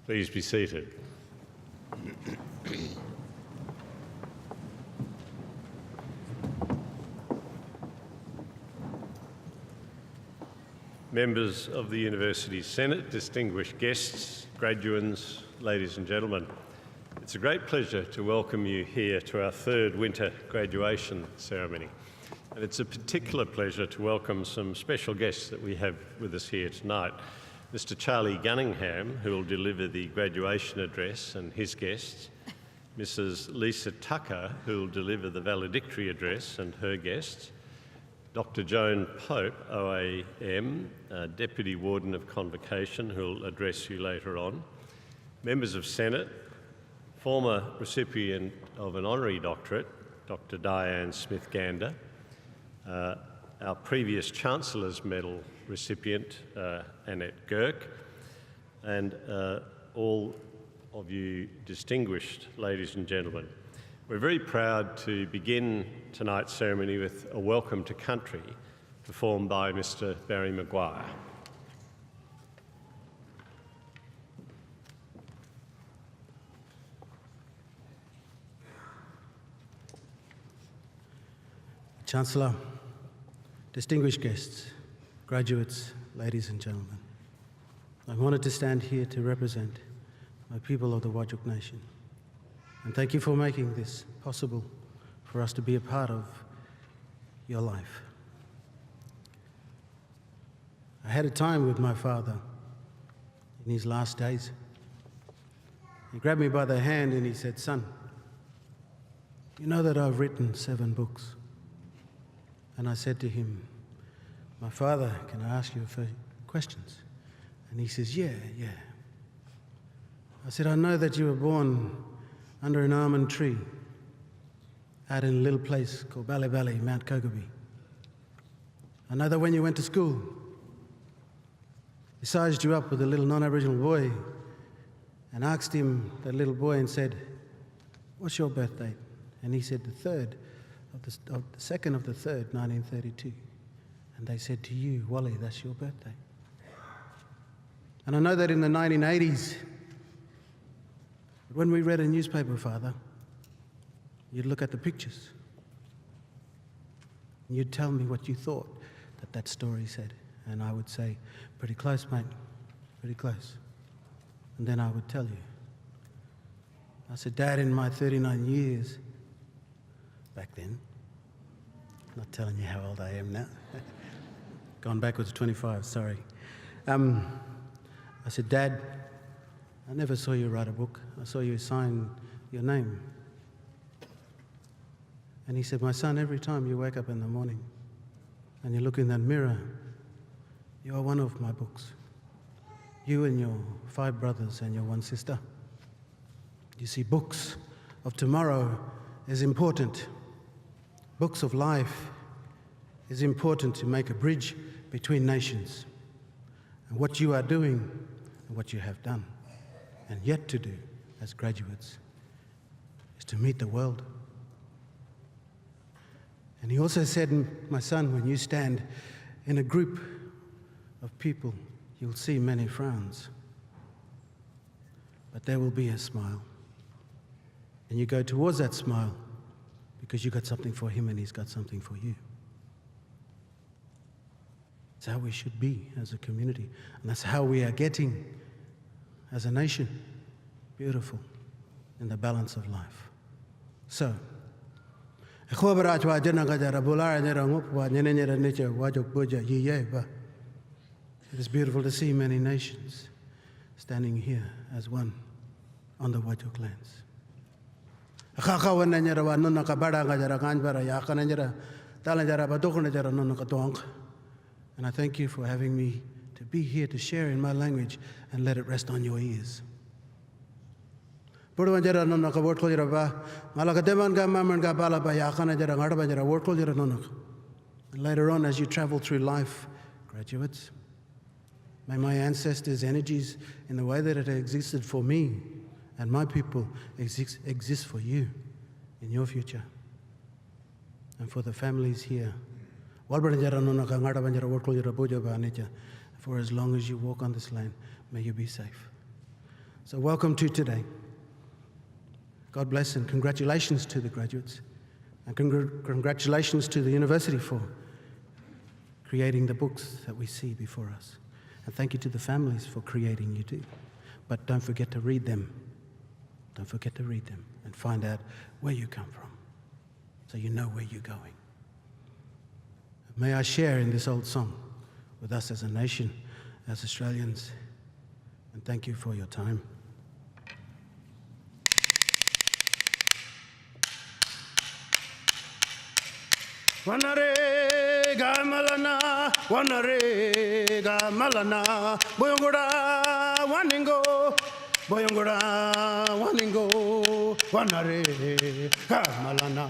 Please be seated. Members of the University Senate, distinguished guests, graduands, ladies and gentlemen, it's a great pleasure to welcome you here to our third winter graduation ceremony. And it's a particular pleasure to welcome some special guests that we have with us here tonight. Mr. Charlie Gunningham, who will deliver the graduation address, and his guests. Mrs. Lisa Tucker, who will deliver the valedictory address, and her guests. Dr. Joan Pope, OAM, Deputy Warden of Convocation, who will address you later on. Members of Senate, former recipient of an honorary doctorate, Dr. Diane Smith-Gander, our previous Chancellor's Medal recipient, Annette Girk, and all of you distinguished ladies and gentlemen. We're very proud to begin tonight's ceremony with a Welcome to Country performed by Mr. Barry Maguire. Chancellor, distinguished guests, graduates, ladies and gentlemen, I'm honoured to stand here to represent my people of the Whadjuk Nation. And thank you for making this possible for us to be a part of your life. I had a time with my father in his last days. He grabbed me by the hand and he said, "Son, you know that I've written 7 books?" And I said to him, "My father, can I ask you a few questions?" And he says, yeah. I said, "I know that you were born under an almond tree out in a little place called Bali Bali, Mount Kogabi. I know that when you went to school, he sized you up with a little non-Aboriginal boy and asked him, that little boy, and said, 'What's your birth date?' And he said, the 2nd of the 3rd, 1932. And they said to you, 'Wally, that's your birthday.' And I know that in the 1980s, when we read a newspaper, Father, you'd look at the pictures and you'd tell me what you thought that story said. And I would say, 'Pretty close, mate, pretty close.' And then I would tell you. I said, 'Dad, in my 39 years, back then, not telling you how old I am now, gone backwards 25, sorry. I said, "Dad, I never saw you write a book. I saw you sign your name." And he said, "My son, every time you wake up in the morning and you look in that mirror, you are one of my books. You and your 5 brothers and your 1 sister. You see, books of tomorrow is important. Books of life is important to make a bridge between nations. And what you are doing and what you have done and yet to do as graduates is to meet the world." And he also said, "My son, when you stand in a group of people, you'll see many frowns, but there will be a smile. And you go towards that smile because you got something for him and he's got something for you." That's how we should be as a community, and that's how we are getting as a nation, beautiful in the balance of life. So, it is beautiful to see many nations standing here as one on the Whadjuk lands. And I thank you for having me to be here to share in my language and let it rest on your ears. And later on, as you travel through life, graduates, may my ancestors' energies in the way that it existed for me and my people exist for you in your future and for the families here. For as long as you walk on this land, may you be safe. So welcome to today. God bless and congratulations to the graduates, and congratulations to the university for creating the books that we see before us. And thank you to the families for creating you too. But don't forget to read them. Don't forget to read them and find out where you come from so you know where you're going. May I share in this old song with us as a nation, as Australians, and thank you for your time. Wanarega malana, wanarega malana, boyongora waningo, boyongora waningo, wanarega malana,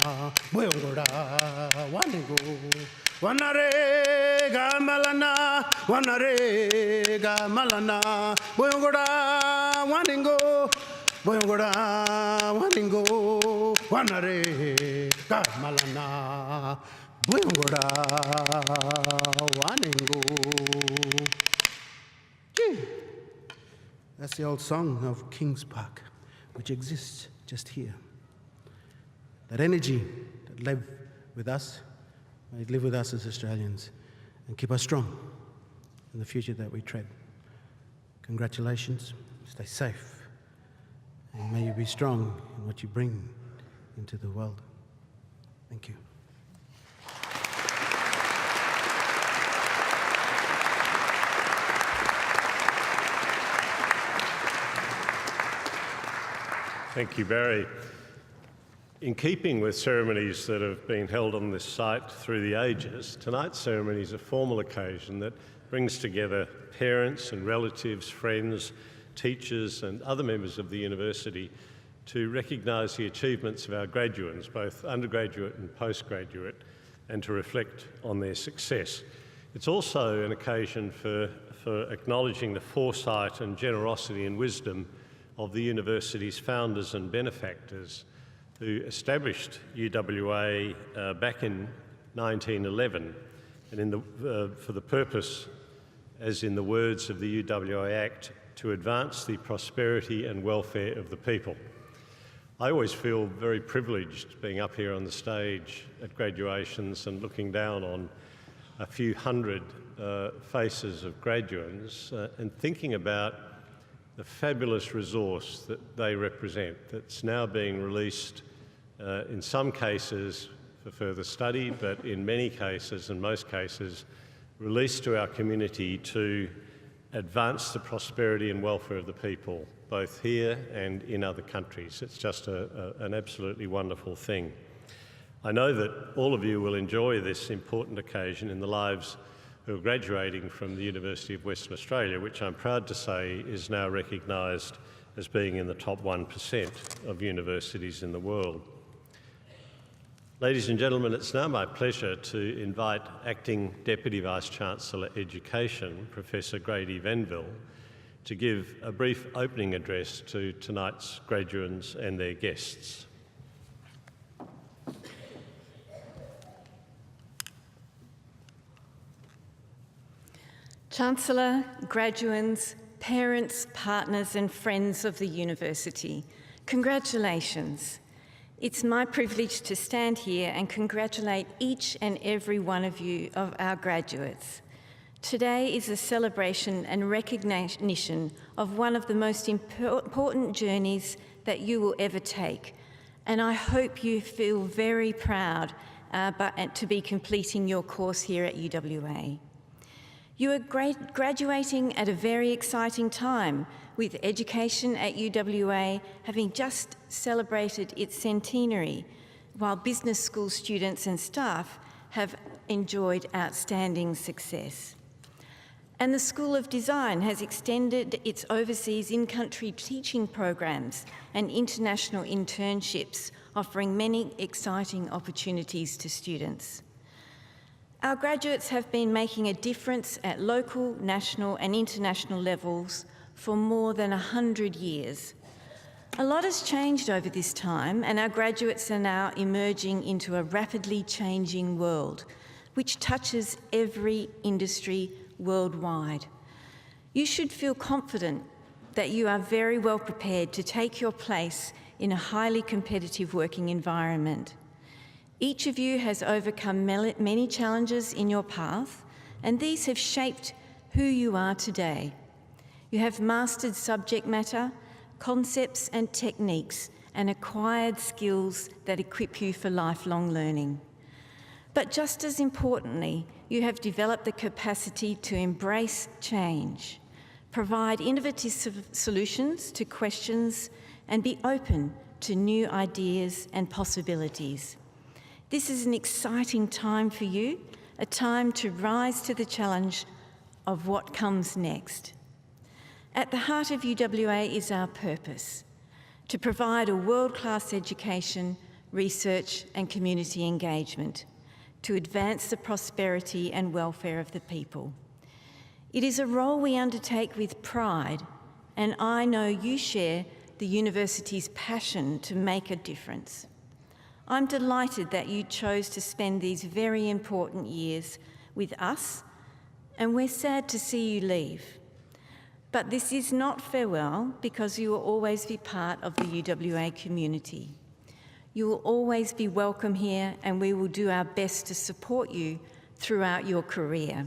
boyongora waningo, wanarega malana, wanarega malana, boyongora waningo, boyongora waningo, wanarega malana. Buyongora waningo. Gee. That's the old song of Kings Park, which exists just here. That energy that live with us, may it live with us as Australians and keep us strong in the future that we tread. Congratulations, stay safe, and may you be strong in what you bring into the world. Thank you. Thank you, Barry. In keeping with ceremonies that have been held on this site through the ages, tonight's ceremony is a formal occasion that brings together parents and relatives, friends, teachers and other members of the university to recognise the achievements of our graduates, both undergraduate and postgraduate, and to reflect on their success. It's also an occasion for acknowledging the foresight and generosity and wisdom of the university's founders and benefactors who established UWA back in 1911 and for the purpose, as in the words of the UWA Act, to advance the prosperity and welfare of the people. I always feel very privileged being up here on the stage at graduations and looking down on a few hundred faces of graduates and thinking about the fabulous resource that they represent that's now being released in some cases for further study, but in many cases and most cases released to our community to advance the prosperity and welfare of the people, both here and in other countries. It's just an absolutely wonderful thing. I know that all of you will enjoy this important occasion in the lives who are graduating from the University of Western Australia, which I'm proud to say is now recognised as being in the top 1% of universities in the world. Ladies and gentlemen, it's now my pleasure to invite Acting Deputy Vice-Chancellor Education, Professor Grady Venville, to give a brief opening address to tonight's graduates and their guests. Chancellor, graduands, parents, partners and friends of the university, congratulations. It's my privilege to stand here and congratulate each and every one of you, of our graduates. Today is a celebration and recognition of one of the most important journeys that you will ever take, and I hope you feel very proud to be completing your course here at UWA. You are graduating at a very exciting time, with education at UWA having just celebrated its centenary, while business school students and staff have enjoyed outstanding success. And the School of Design has extended its overseas in-country teaching programs and international internships, offering many exciting opportunities to students. Our graduates have been making a difference at local, national and international levels for more than 100 years. A lot has changed over this time, and our graduates are now emerging into a rapidly changing world, which touches every industry worldwide. You should feel confident that you are very well prepared to take your place in a highly competitive working environment. Each of you has overcome many challenges in your path, and these have shaped who you are today. You have mastered subject matter, concepts and techniques, and acquired skills that equip you for lifelong learning. But just as importantly, you have developed the capacity to embrace change, provide innovative solutions to questions, and be open to new ideas and possibilities. This is an exciting time for you, a time to rise to the challenge of what comes next. At the heart of UWA is our purpose: to provide a world-class education, research and community engagement, to advance the prosperity and welfare of the people. It is a role we undertake with pride, and I know you share the university's passion to make a difference. I'm delighted that you chose to spend these very important years with us, and we're sad to see you leave. But this is not farewell, because you will always be part of the UWA community. You will always be welcome here, and we will do our best to support you throughout your career.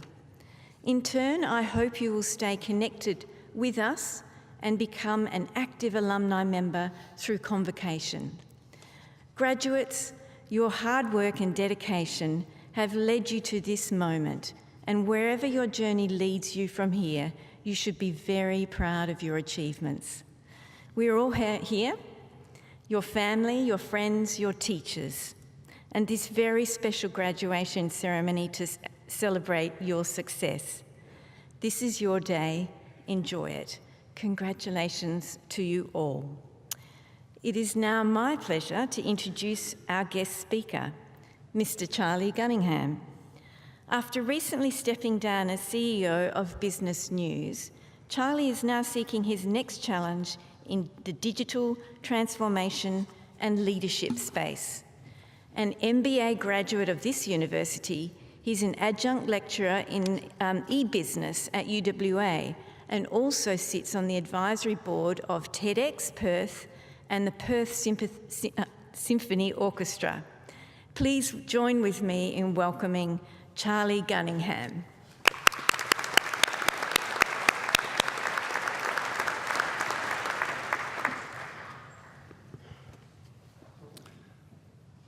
In turn, I hope you will stay connected with us and become an active alumni member through convocation. Graduates, your hard work and dedication have led you to this moment, and wherever your journey leads you from here, you should be very proud of your achievements. We are all here, your family, your friends, your teachers, and this very special graduation ceremony to celebrate your success. This is your day. Enjoy it. Congratulations to you all. It is now my pleasure to introduce our guest speaker, Mr. Charlie Gunningham. After recently stepping down as CEO of Business News, Charlie is now seeking his next challenge in the digital transformation and leadership space. An MBA graduate of this university, he's an adjunct lecturer in e-business at UWA and also sits on the advisory board of TEDx Perth and the Perth Symphony Orchestra. Please join with me in welcoming Charlie Gunningham.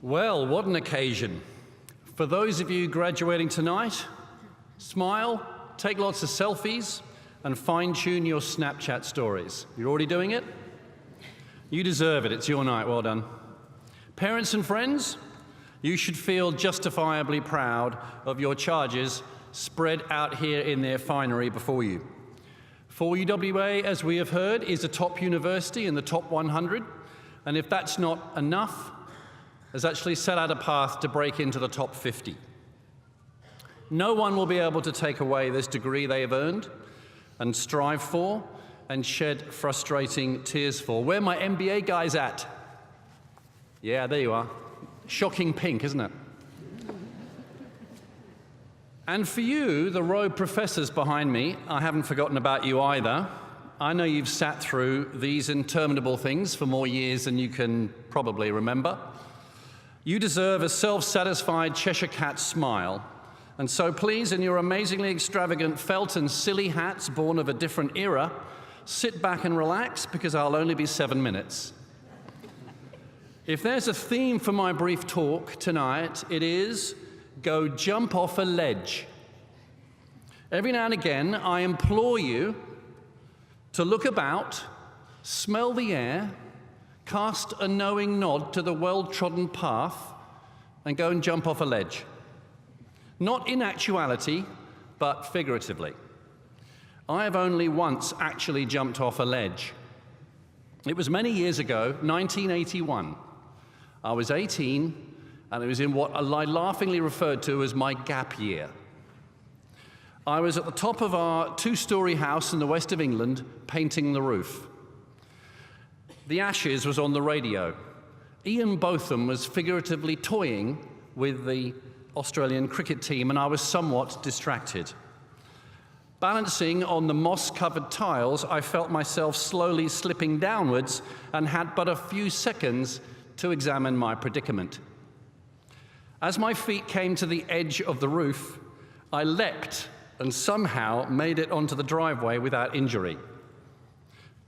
Well, what an occasion. For those of you graduating tonight, smile, take lots of selfies, and fine-tune your Snapchat stories. You're already doing it? You deserve it. It's your night. Well done. Parents and friends, you should feel justifiably proud of your charges spread out here in their finery before you. For UWA, as we have heard, is a top university in the top 100, and if that's not enough, has actually set out a path to break into the top 50. No one will be able to take away this degree they have earned and strive for and shed frustrating tears for. Where are my MBA guys at? Yeah, there you are. Shocking pink, isn't it? And for you, the robe professors behind me, I haven't forgotten about you either. I know you've sat through these interminable things for more years than you can probably remember. You deserve a self-satisfied Cheshire Cat smile. And so please, in your amazingly extravagant felt and silly hats born of a different era, sit back and relax, because I'll only be 7 minutes. If there's a theme for my brief talk tonight, it is go jump off a ledge. Every now and again, I implore you to look about, smell the air, cast a knowing nod to the well-trodden path, and go and jump off a ledge. Not in actuality, but figuratively. I have only once actually jumped off a ledge. It was many years ago, 1981. I was 18, and it was in what I laughingly referred to as my gap year. I was at the top of our 2-story house in the west of England, painting the roof. The Ashes was on the radio. Ian Botham was figuratively toying with the Australian cricket team, and I was somewhat distracted. Balancing on the moss-covered tiles, I felt myself slowly slipping downwards and had but a few seconds to examine my predicament. As my feet came to the edge of the roof, I leapt and somehow made it onto the driveway without injury.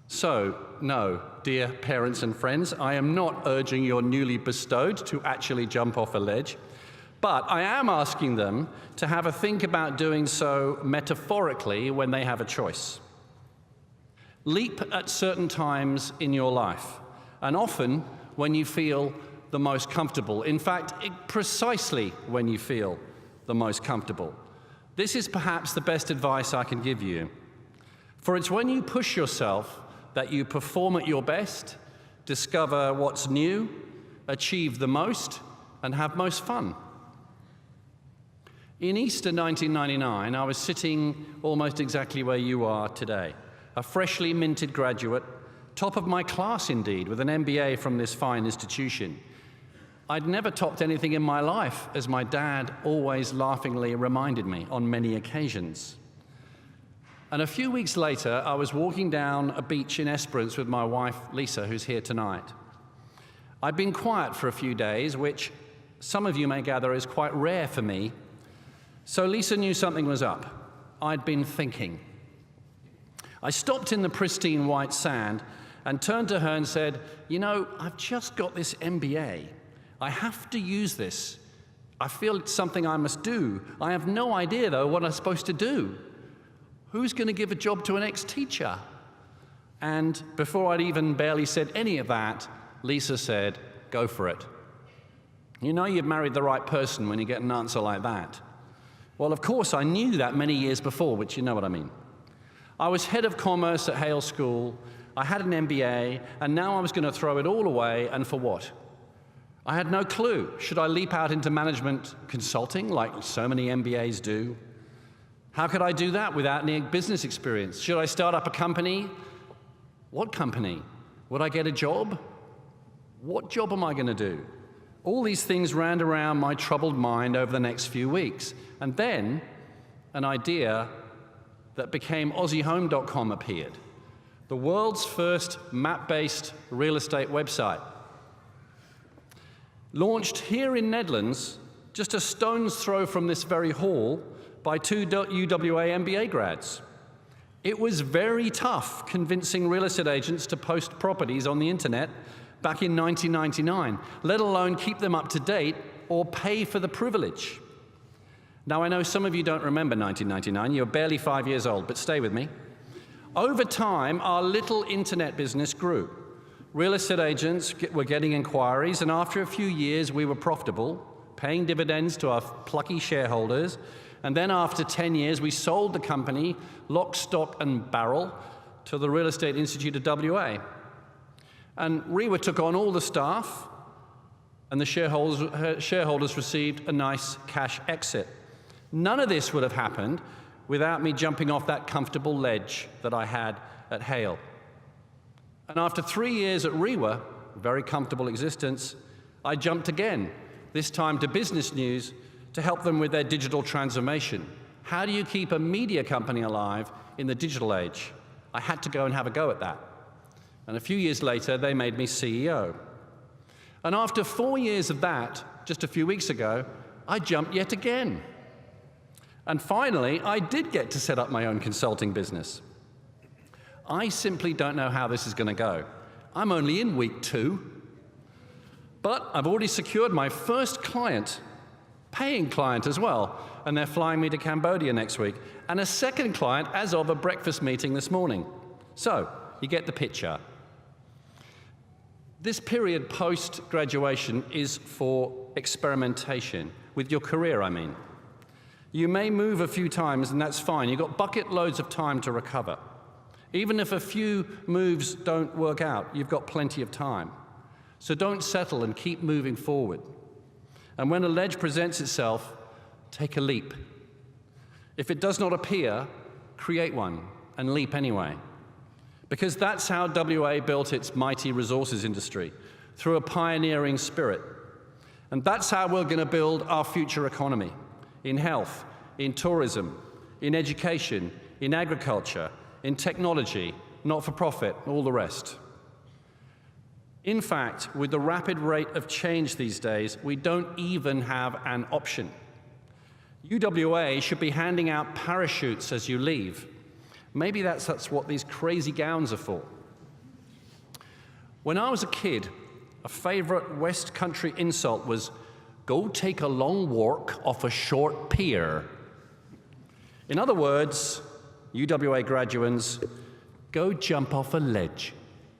So, no, dear parents and friends, I am not urging your newly bestowed to actually jump off a ledge, but I am asking them to have a think about doing so metaphorically when they have a choice. Leap at certain times in your life, and often when you feel the most comfortable. In fact, precisely when you feel the most comfortable. This is perhaps the best advice I can give you. For it's when you push yourself that you perform at your best, discover what's new, achieve the most, and have most fun. In Easter 1999, I was sitting almost exactly where you are today, a freshly minted graduate, top of my class indeed, with an MBA from this fine institution. I'd never topped anything in my life, as my dad always laughingly reminded me on many occasions. And a few weeks later, I was walking down a beach in Esperance with my wife, Lisa, who's here tonight. I'd been quiet for a few days, which some of you may gather is quite rare for me. So Lisa knew something was up. I'd been thinking. I stopped in the pristine white sand and turned to her and said, "You know, I've just got this MBA. I have to use this. I feel it's something I must do. I have no idea, though, what I'm supposed to do. Who's going to give a job to an ex-teacher?" And before I'd even barely said any of that, Lisa said, "Go for it." You know you've married the right person when you get an answer like that. Well, of course, I knew that many years before, which you know what I mean. I was head of commerce at Hale School, I had an MBA, and now I was going to throw it all away, and for what? I had no clue. Should I leap out into management consulting, like so many MBAs do? How could I do that without any business experience? Should I start up a company? What company? Would I get a job? What job am I going to do? All these things ran around my troubled mind over the next few weeks. And then an idea that became AussieHome.com appeared, the world's first map-based real estate website. Launched here in Netherlands, just a stone's throw from this very hall, by two UWA MBA grads. It was very tough convincing real estate agents to post properties on the internet back in 1999, let alone keep them up to date or pay for the privilege. Now, I know some of you don't remember 1999. You're barely 5 years old, but stay with me. Over time, our little internet business grew. Real estate agents were getting inquiries, and after a few years, we were profitable, paying dividends to our plucky shareholders. And then after 10 years, we sold the company, lock, stock, and barrel, to the Real Estate Institute of WA. And REWA took on all the staff, and the shareholders received a nice cash exit. None of this would have happened without me jumping off that comfortable ledge that I had at Hale. And after 3 years at REWA, very comfortable existence, I jumped again, this time to Business News, to help them with their digital transformation. How do you keep a media company alive in the digital age? I had to go and have a go at that. And a few years later, they made me CEO. And after 4 years of that, just a few weeks ago, I jumped yet again. And finally, I did get to set up my own consulting business. I simply don't know how this is going to go. I'm only in week 2, but I've already secured my first client, paying client as well, and they're flying me to Cambodia next week, and a second client as of a breakfast meeting this morning. So, you get the picture. This period post-graduation is for experimentation, with your career, I mean. You may move a few times, and that's fine. You've got bucket loads of time to recover. Even if a few moves don't work out, you've got plenty of time. So don't settle and keep moving forward. And when a ledge presents itself, take a leap. If it does not appear, create one and leap anyway. Because that's how WA built its mighty resources industry, through a pioneering spirit. And that's how we're going to build our future economy, in health, in tourism, in education, in agriculture, in technology, not-for-profit, all the rest. In fact, with the rapid rate of change these days, we don't even have an option. UWA should be handing out parachutes as you leave. Maybe that's what these crazy gowns are for. When I was a kid, a favorite West Country insult was, "Go take a long walk off a short pier." In other words, UWA graduates, go jump off a ledge.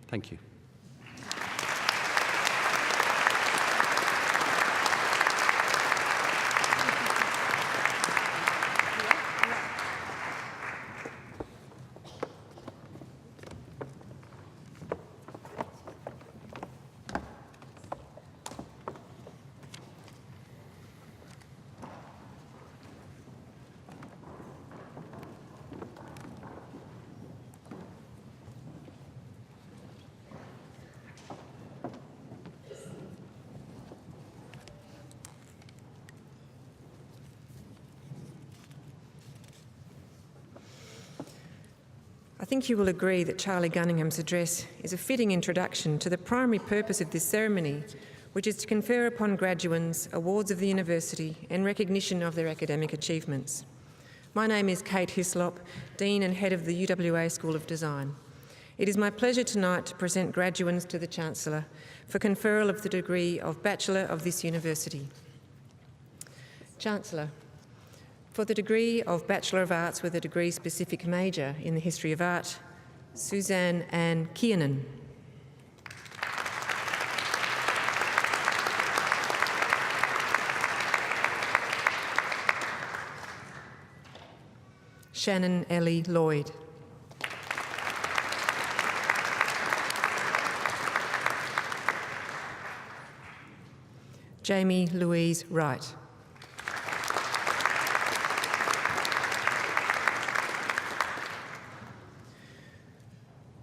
Thank you. I think you will agree that Charlie Gunningham's address is a fitting introduction to the primary purpose of this ceremony, which is to confer upon graduates awards of the university and recognition of their academic achievements. My name is Kate Hislop, Dean and Head of the UWA School of Design. It is my pleasure tonight to present graduates to the Chancellor for conferral of the degree of Bachelor of this university. Chancellor, for the degree of Bachelor of Arts with a degree-specific major in the History of Art, Suzanne Ann Kiernan. Shannon Ellie Lloyd. Jamie Louise Wright.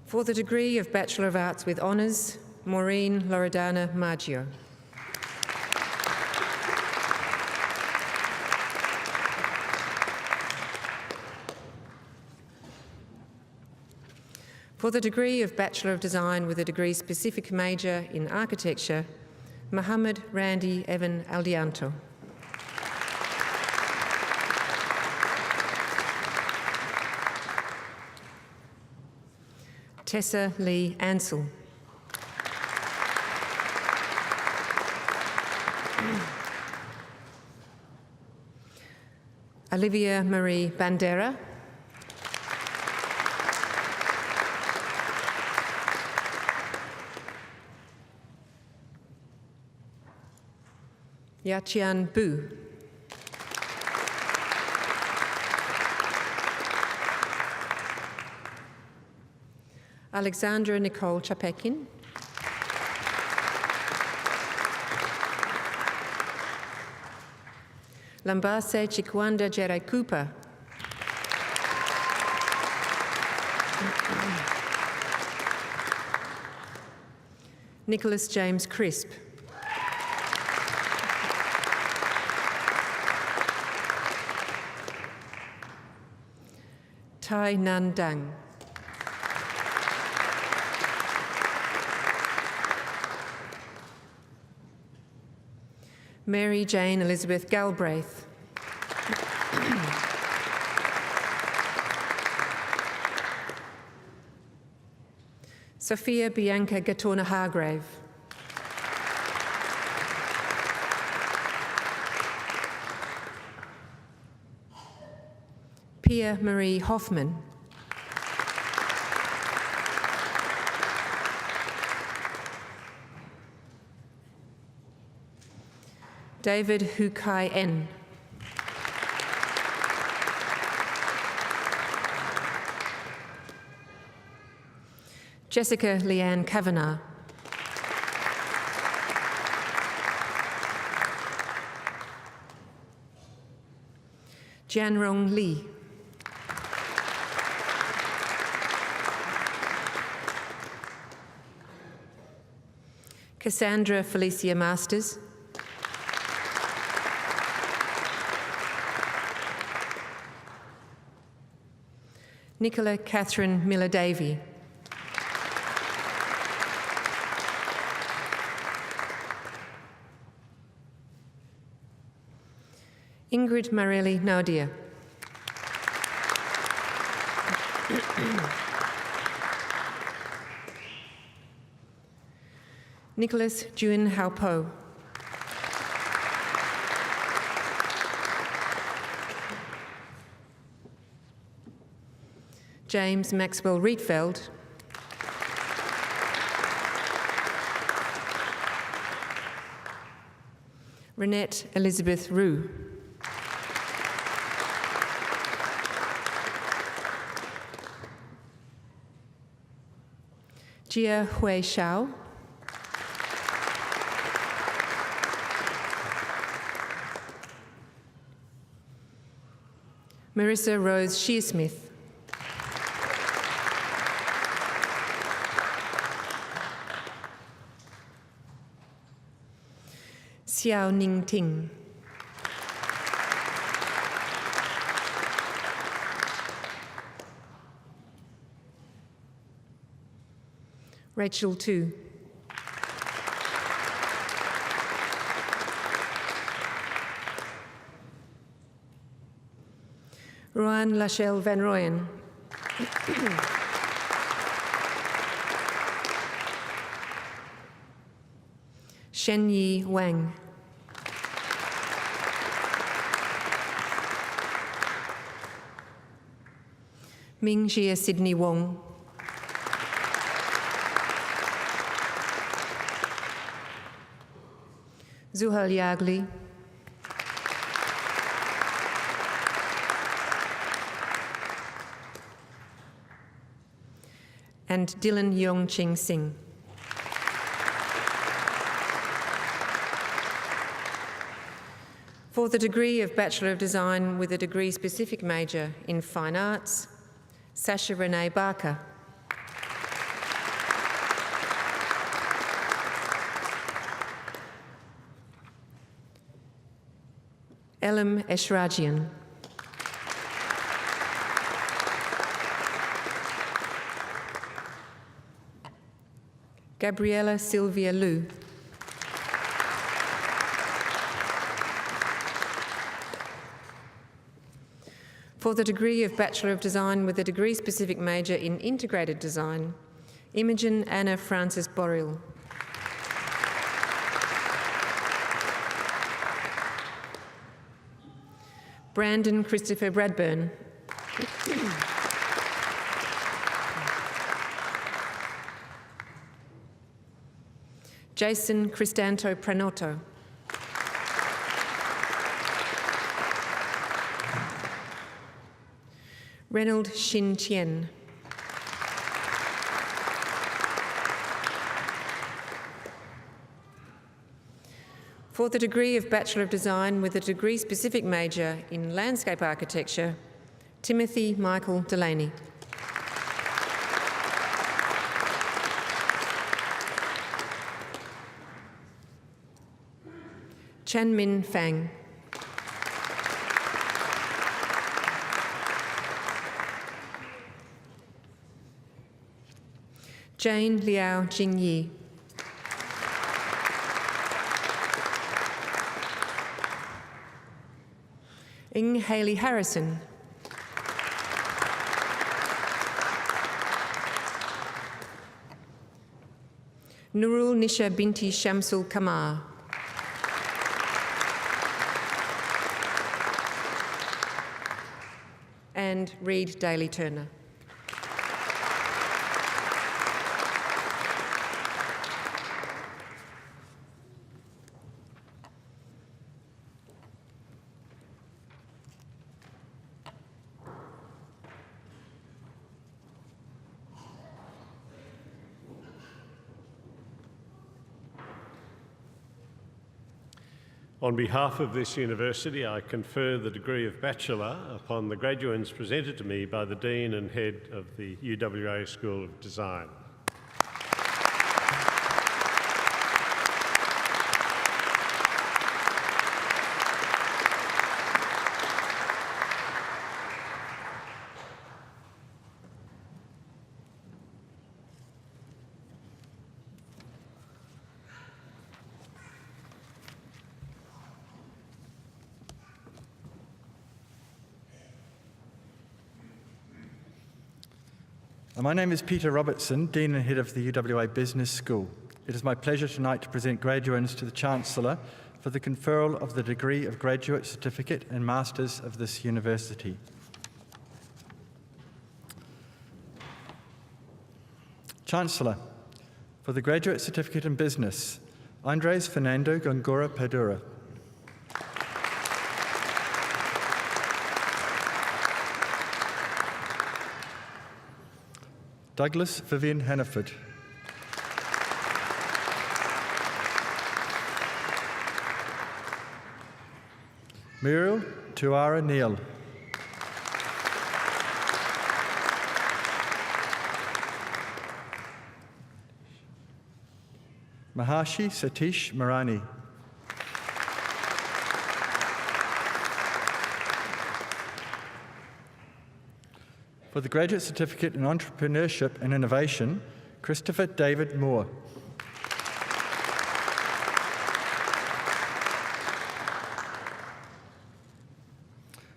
For the degree of Bachelor of Arts with Honours, Maureen Loredana Maggio. For the degree of Bachelor of Design with a degree-specific major in Architecture, Mohammed Randy Evan Aldianto. Tessa Lee Ansell. Olivia Marie Bandera. Yaqian Bu. Alexandra Nicole Chapekin. Lambase Chikwanda Jerai Cooper. Nicholas James Crisp. Tai Nan Dang. Mary Jane Elizabeth Galbraith. Sophia Bianca Gatona Hargrave. Pia Marie Hoffman. David Hu Kai En. Jessica Leanne Kavanagh. Jianrong Li. Cassandra Felicia Masters. Nicola Catherine Miller-Davey. Ingrid Marelli Naudia. Nicholas Juin Haupo. James Maxwell Rietveld. Renette Elizabeth Roux. Jia Hui Shao. Marissa Rose Shearsmith. Xiao Ning Ting. Rachel Tu. Roanne Lachelle Van Rooyen. Shen Yi Wang. Ming Jia Sydney Wong. Zuhal Yagli. And Dylan Yong Ching Sing. For the degree of Bachelor of Design with a degree-specific major in Fine Arts, Sasha Renee Barker. Elam Eshrajian. Gabriella Sylvia Liu. For the degree of Bachelor of Design with a degree-specific major in Integrated Design, Imogen Anna Frances Borrell. Brandon Christopher Bradburn. Jason Cristanto Pranotto. Reynold Shin Tien. For the degree of Bachelor of Design with a degree-specific major in Landscape Architecture, Timothy Michael Delaney. Chan Min Fang. Jane Liao Jingyi. Ing Haley Harrison. Nurul Nisha Binti Shamsul Kamar. And Reed Daly Turner. On behalf of this university, I confer the degree of Bachelor upon the graduands presented to me by the Dean and Head of the UWA School of Design. My name is Peter Robertson, Dean and Head of the UWA Business School. It is my pleasure tonight to present graduands to the Chancellor for the conferral of the degree of Graduate Certificate and Masters of this university. Chancellor, for the Graduate Certificate in Business, Andres Fernando Gongora Padura. Douglas Vivian Hannaford. Muriel Tuara Neal. Maharshi Satish Marani. For the Graduate Certificate in Entrepreneurship and Innovation, Christopher David Moore.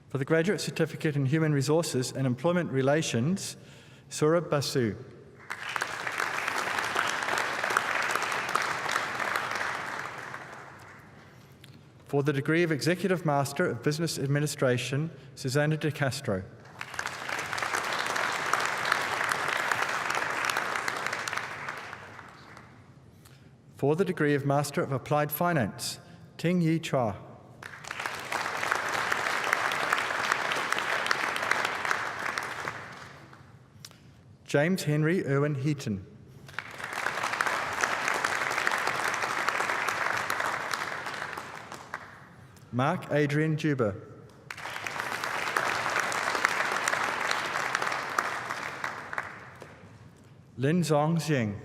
For the Graduate Certificate in Human Resources and Employment Relations, Saurabh Basu. For the degree of Executive Master of Business Administration, Susanna De Castro. For the degree of Master of Applied Finance, Ting Yi Chua. James Henry Irwin Heaton. Mark Adrian Juba. Lin Zong Xiang.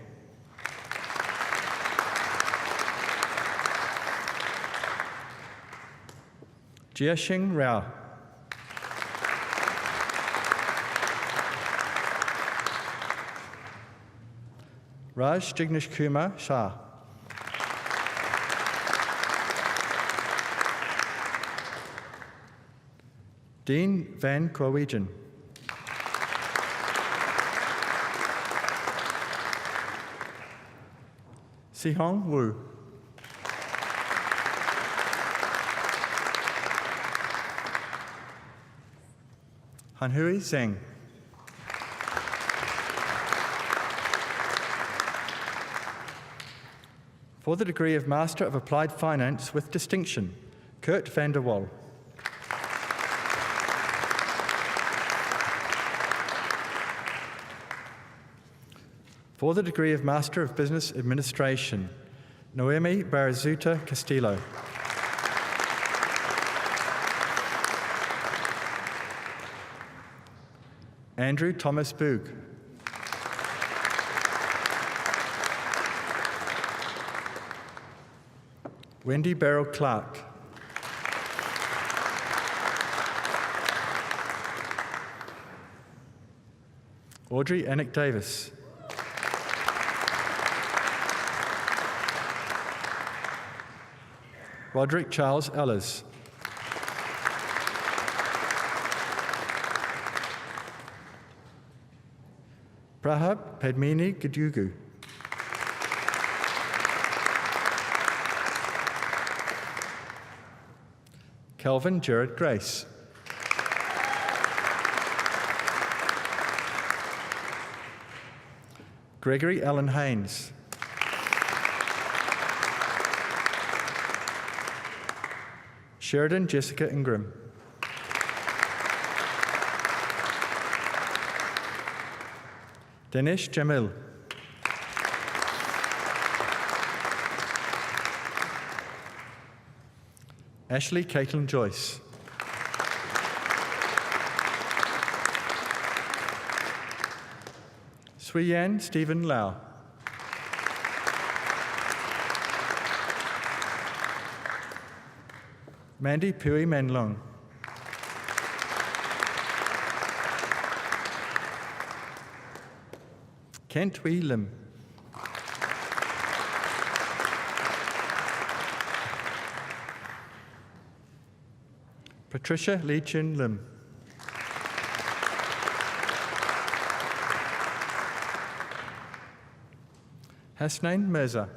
Jiaxing Rao. Raj Jignesh Kumar Shah. Dean Van Corwegian. Sihong Wu. Hanhui Zheng. For the degree of Master of Applied Finance with Distinction, Kurt van der Wal. For the degree of Master of Business Administration, Noemi Barazuta Castillo. Andrew Thomas Boog. Wendy Beryl Clark. Audrey Annick Davis. Roderick Charles Ellis. Prahab Padmini Gadugu. Kelvin Jared Grace. Gregory Allen Haynes. Sheridan Jessica Ingram. Dinesh Jamil. Ashley Caitlin Joyce. Suiyan Stephen Lau. Mandy Pui Manlong. Kent Wee Lim. Patricia Lee Chun Lim. Hasnain Mirza.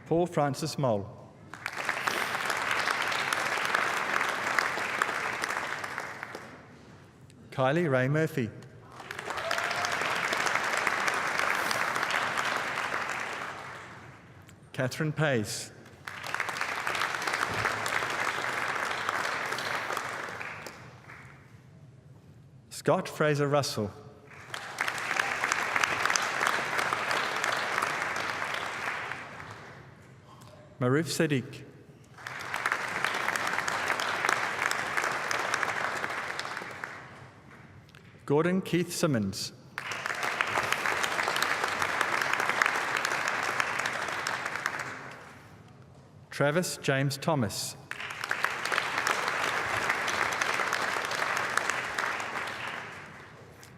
Paul Francis Moll. Kylie Ray Murphy. Catherine Pace. Scott Fraser Russell. Maruf Sadiq. Gordon Keith Simmons. Travis James Thomas.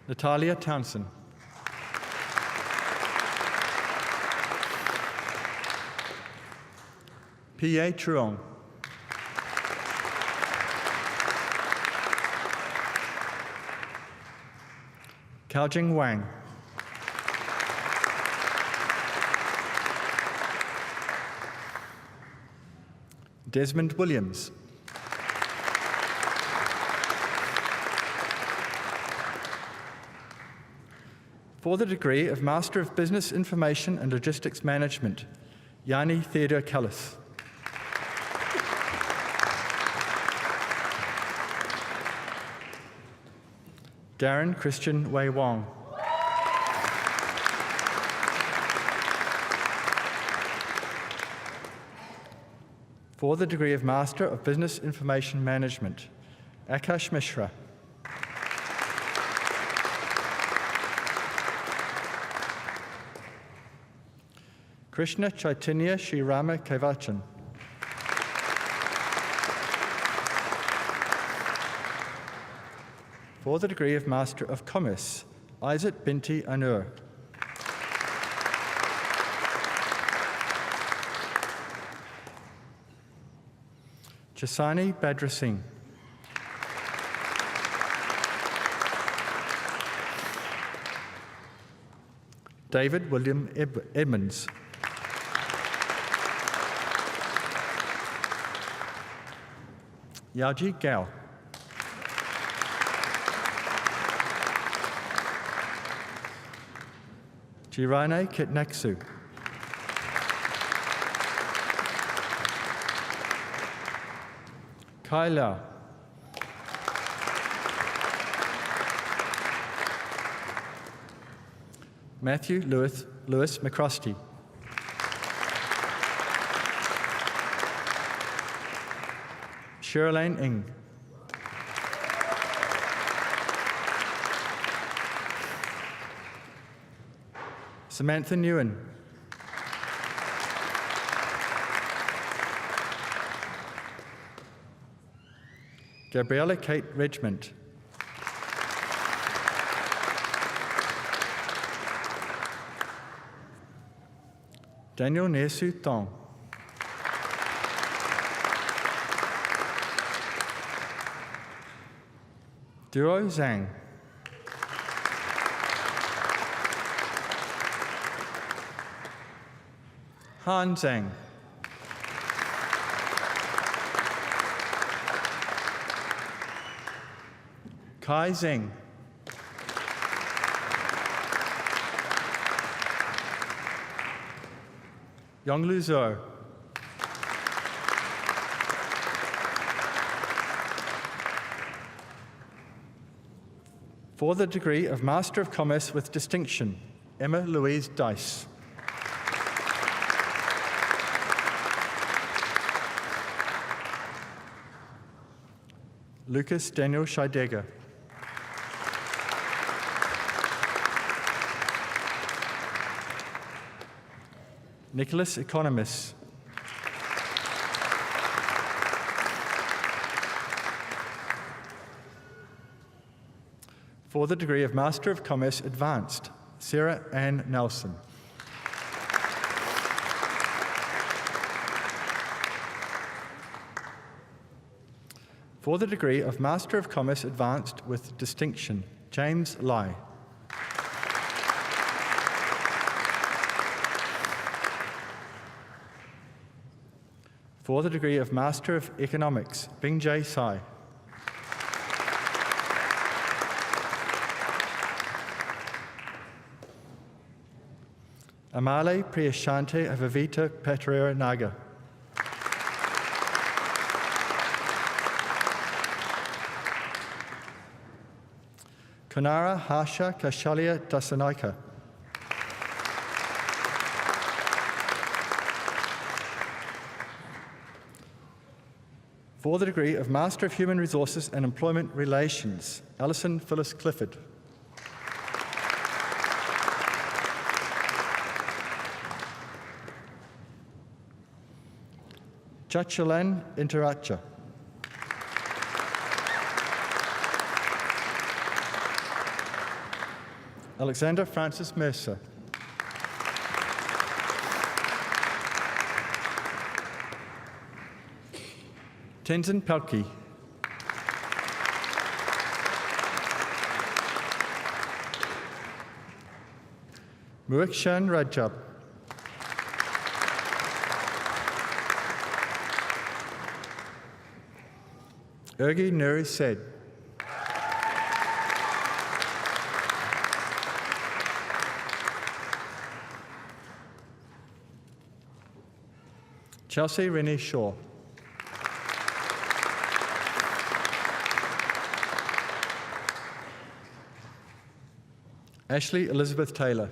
Natalia Townsend. P.A. Truong. Kaojing Wang. Desmond Williams. For the degree of Master of Business Information and Logistics Management, Yanni Theodore Callis. Darren Christian Wei Wong. For the degree of Master of Business Information Management, Akash Mishra. Krishna Chaitanya Srirama Kevachan. For the degree of Master of Commerce, Isaac Binti Anur. Jasani Badra Singh. David William Edmonds. Yaji Gao. Jirane Kitnaksu. Kai Lau. Matthew Lewis McCrosty. Sherilyn Ng. Samantha Nguyen. Gabriella Kate Regiment. Daniel Nesu Tong. Duo Zhang. Han Zhang. Kai Zheng. Yonglu Zhou. For the degree of Master of Commerce with Distinction, Emma Louise Dice. Lucas Daniel Scheidegger. Nicholas Economist. For the degree of Master of Commerce Advanced, Sarah Ann Nelson. For the degree of Master of Commerce Advanced with Distinction, James Lai. For the degree of Master of Economics, Bingjay Sai. Amale Priyashante Avavita Patrera Naga. Konara Harsha Kashalia Dasanaika. For the degree of Master of Human Resources and Employment Relations, Alison Phyllis Clifford. Chachalan Interacha. Alexander Francis Mercer. Tenzin Pelkey. Muikshan Rajab. Ergi Nuri Said. Chelsea Renee Shaw. Ashley Elizabeth Taylor.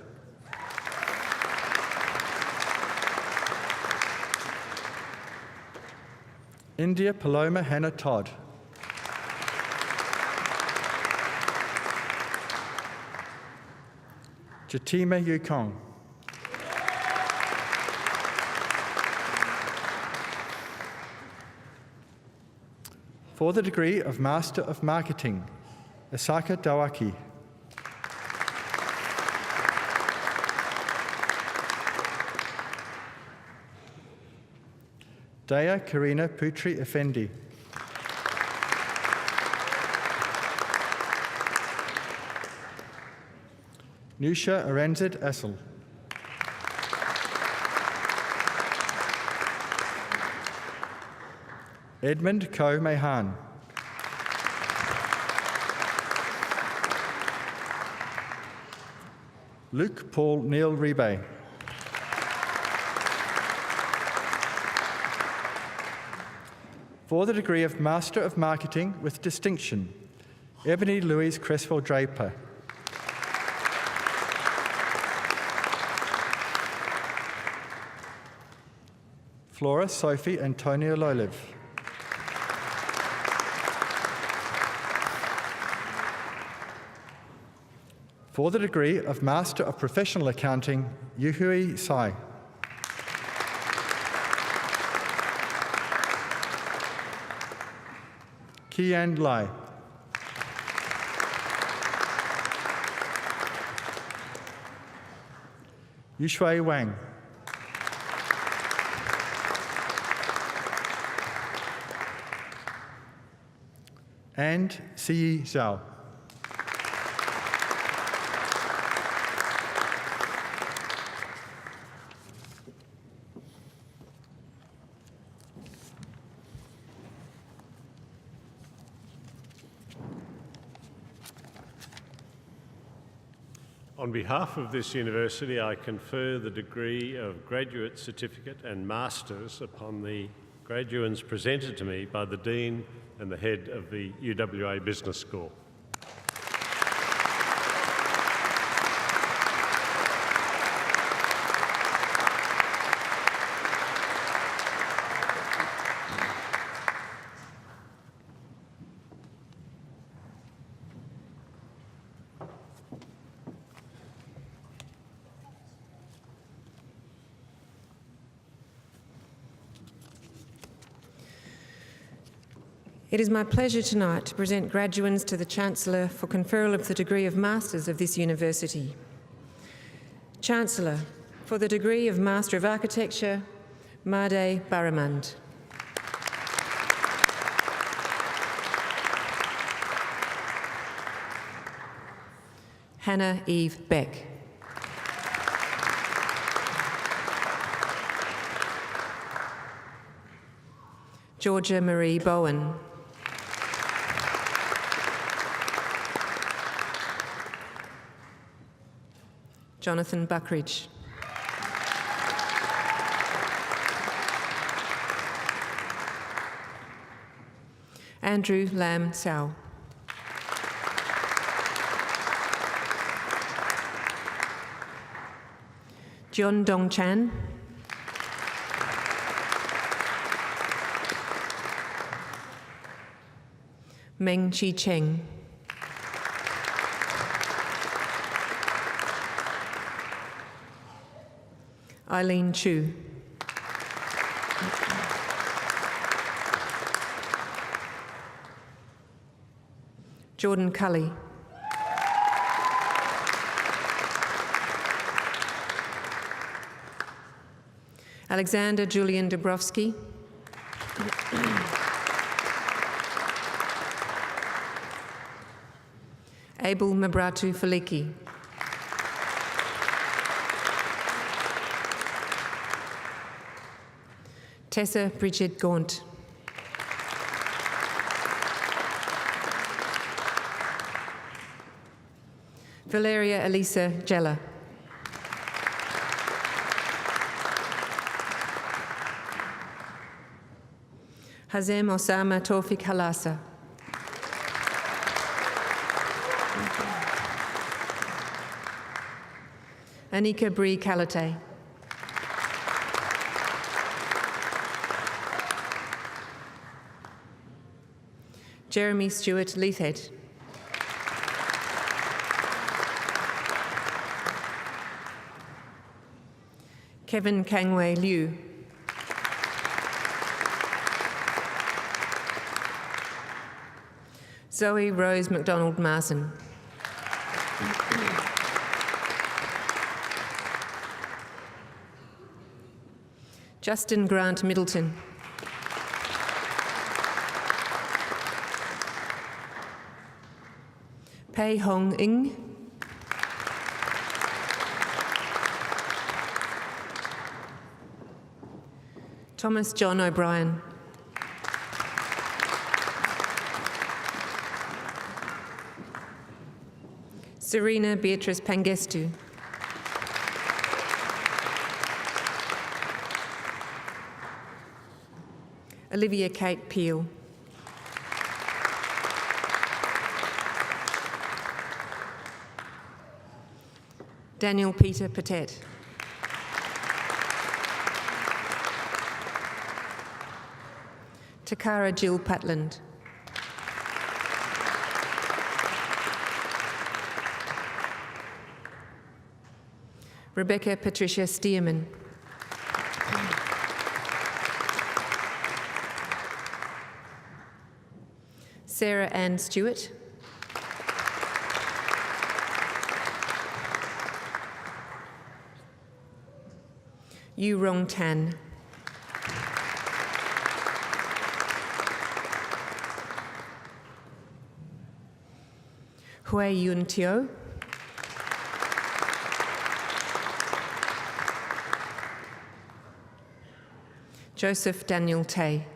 India Paloma Hannah Todd. Jatima Yukong. For the degree of Master of Marketing, Asaka Dawaki. Daya Karina Putri Effendi. Nusha Aranzid Assel. Edmund Ko Mehan. Luke Paul Neil Rebe. For the degree of Master of Marketing with Distinction, Ebony Louise Cresswell Draper. Flora Sophie Antonia Loliv. For the degree of Master of Professional Accounting, Yuhui Sai. Kian Lai. Yushui Wang. And Siyi Zhao. On behalf of this university, I confer the degree of Graduate Certificate and Masters upon the graduands presented to me by the Dean and the Head of the UWA Business School. It is my pleasure tonight to present graduands to the Chancellor for conferral of the degree of Masters of this university. Chancellor, for the degree of Master of Architecture, Made Baramand. Hannah Eve Beck. Georgia Marie Bowen. Jonathan Buckridge. Andrew Lam Sao. John Dong Chan. Meng Chi Cheng. Eileen Chu. Jordan Cully. Alexander Julian Dabrowski. Abel Mabratu Faliki. Tessa Bridget Gaunt. Valeria Elisa Jella. Hazem Osama Tawfik Halasa. Anika Bree Kalate. Jeremy Stewart Leithhead. Kevin Kangwei Liu. Zoe Rose McDonald Marson. Justin Grant Middleton. Pei Hong Ing. Thomas John O'Brien. Serena Beatrice Pangestu. Olivia Kate Peel. Daniel Peter Patet. Takara Jill Patland. Rebecca Patricia Stearman. Sarah Ann Stewart. Yu Rong Tan. Hui Yun Teo. Joseph Daniel Tay.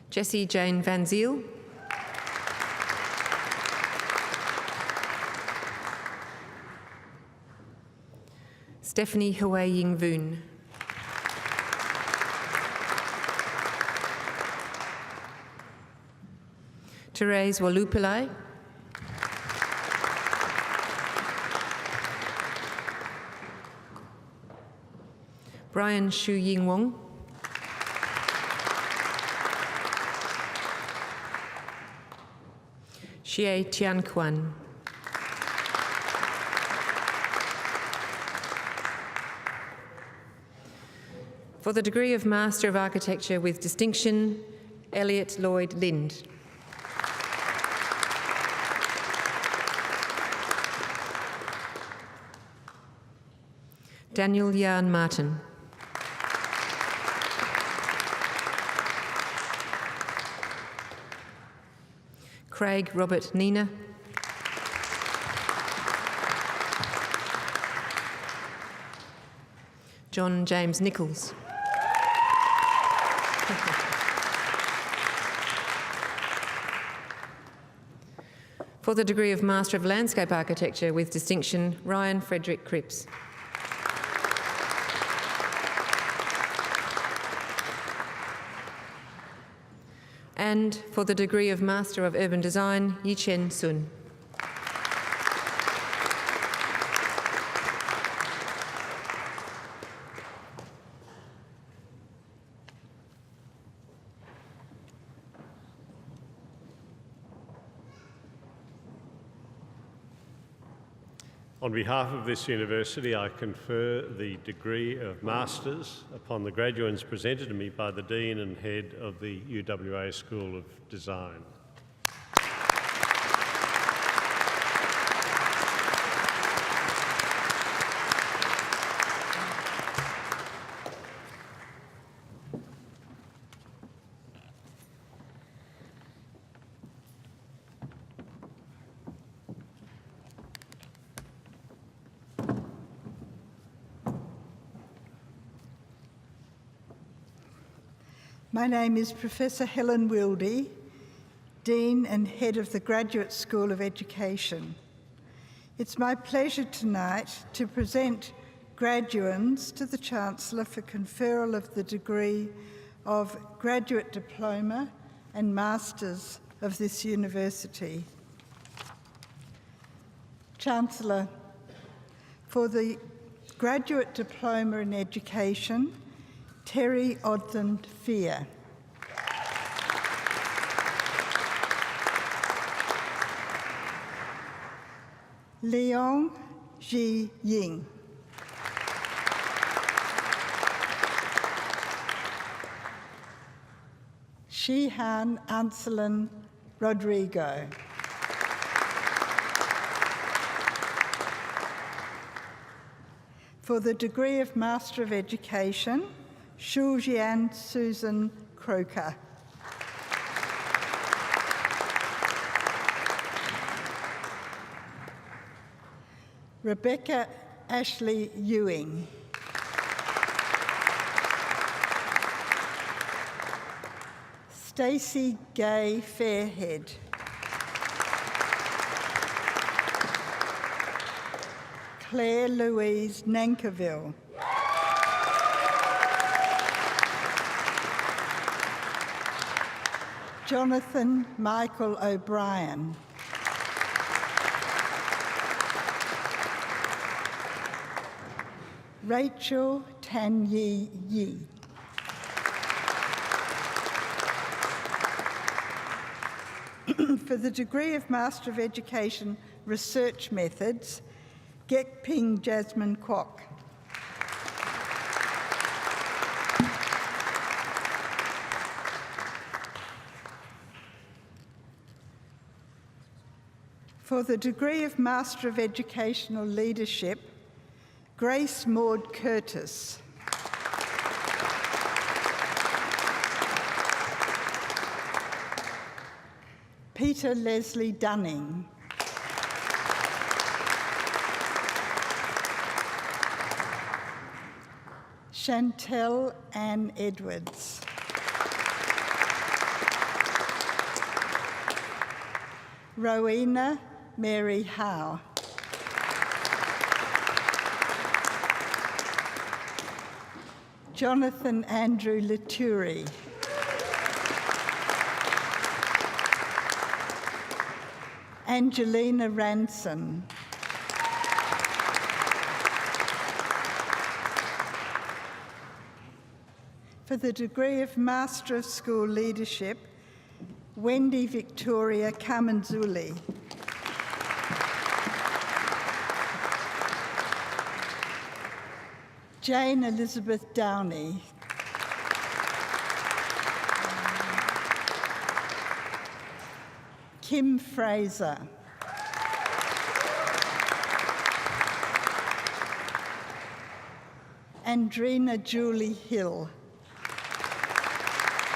Jessie Jane Van Ziel. Stephanie Hui Ying Voon. Therese Walupilai. Brian Shu Ying Wong. Xie Tian Quan. For the degree of Master of Architecture with distinction, Elliot Lloyd Lind. Daniel Jan Martin. Craig Robert Nina, John James Nichols, for the degree of Master of Landscape Architecture with distinction, Ryan Frederick Cripps. And for the degree of Master of Urban Design, Yichen Sun. On behalf of this university, I confer the degree of Masters upon the graduands presented to me by the Dean and Head of the UWA School of Design. My name is Professor Helen Wildy, Dean and Head of the Graduate School of Education. It's my pleasure tonight to present graduands to the Chancellor for conferral of the degree of Graduate Diploma and Masters of this university. Chancellor, for the Graduate Diploma in Education, Terry Odland Fear. Leong Ji Ying. Shihan Anselin Rodrigo. For the degree of Master of Education, Shujian Susan Croker. Rebecca Ashley Ewing. Stacey Gay Fairhead. Claire Louise Nankiville. Jonathan Michael O'Brien. Rachel Tan Yi Yi. For the degree of Master of Education Research Methods, Gek Ping Jasmine Kwok. For the degree of Master of Educational Leadership, Grace Maud Curtis. Peter Leslie Dunning. Chantel Ann Edwards. Rowena Mary Howe. Jonathan Andrew Laturi. Angelina Ranson. For the degree of Master of School Leadership, Wendy Victoria Kamanzuli. Jane Elizabeth Downey. Kim Fraser. Andrina Julie Hill.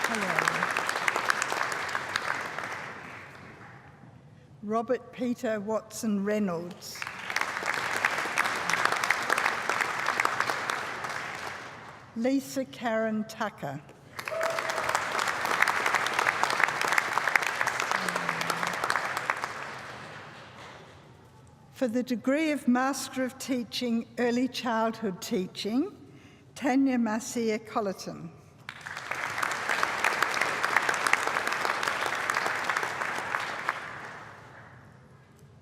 Hello. Robert Peter Watson Reynolds. Lisa Karen Tucker. For the degree of Master of Teaching, Early Childhood Teaching, Tanya Marcia Colleton.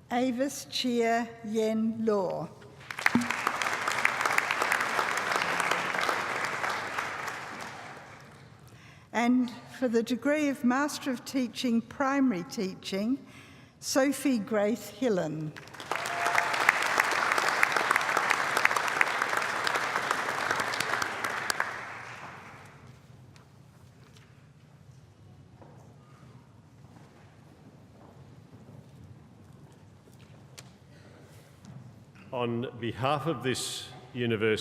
Avis Chia Yen Law. And for the degree of Master of Teaching, Primary Teaching, Sophie Grace Hillen. On behalf of this university,